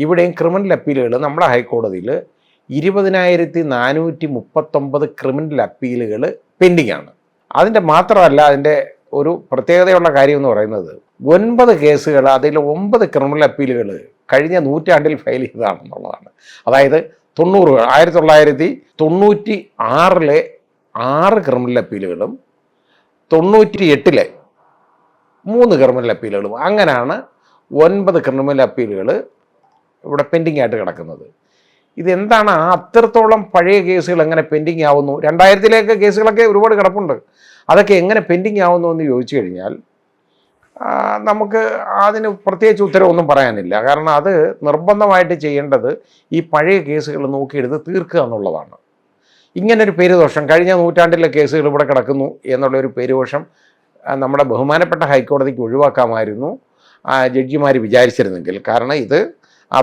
ഇവിടെയും ക്രിമിനൽ അപ്പീലുകൾ നമ്മുടെ ഹൈക്കോടതിയിൽ 20,439 ക്രിമിനൽ അപ്പീലുകൾ പെൻഡിംഗ് ആണ്. അതിൻ്റെ മാത്രമല്ല, അതിൻ്റെ ഒരു പ്രത്യേകതയുള്ള കാര്യം എന്ന് പറയുന്നത് 9 കേസുകൾ, അതിൽ 9 ക്രിമിനൽ അപ്പീലുകൾ കഴിഞ്ഞ നൂറ്റാണ്ടിൽ ഫയൽ ചെയ്തതാണെന്നുള്ളതാണ്. അതായത് 1996 6 ക്രിമിനൽ അപ്പീലുകളും 98 3 ക്രിമിനൽ അപ്പീലുകളും, അങ്ങനെയാണ് 9 ക്രിമിനൽ അപ്പീലുകൾ ഇവിടെ പെൻഡിംഗ് ആയിട്ട് കിടക്കുന്നത്. ഇതെന്താണ്, അത്രത്തോളം പഴയ കേസുകൾ എങ്ങനെ പെൻഡിങ് ആവുന്നു? 2000 കേസുകളൊക്കെ ഒരുപാട് കിടപ്പുണ്ട്. അതൊക്കെ എങ്ങനെ പെൻഡിങ് ആവുന്നു എന്ന് ചോദിച്ചു കഴിഞ്ഞാൽ നമുക്ക് അതിന് പ്രത്യേകിച്ച് ഉത്തരവൊന്നും പറയാനില്ല. കാരണം അത് നിർബന്ധമായിട്ട് ചെയ്യേണ്ടത് ഈ പഴയ കേസുകൾ നോക്കിയെടുത്ത് തീർക്കുക എന്നുള്ളതാണ്. ഇങ്ങനൊരു പേരുദോഷം, കഴിഞ്ഞ നൂറ്റാണ്ടിലെ കേസുകൾ ഇവിടെ കിടക്കുന്നു എന്നുള്ളൊരു പേരുദോഷം നമ്മുടെ ബഹുമാനപ്പെട്ട ഹൈക്കോടതിക്ക് ഒഴിവാക്കാമായിരുന്നു ജഡ്ജിമാർ വിചാരിച്ചിരുന്നെങ്കിൽ. കാരണം ഇത് ആ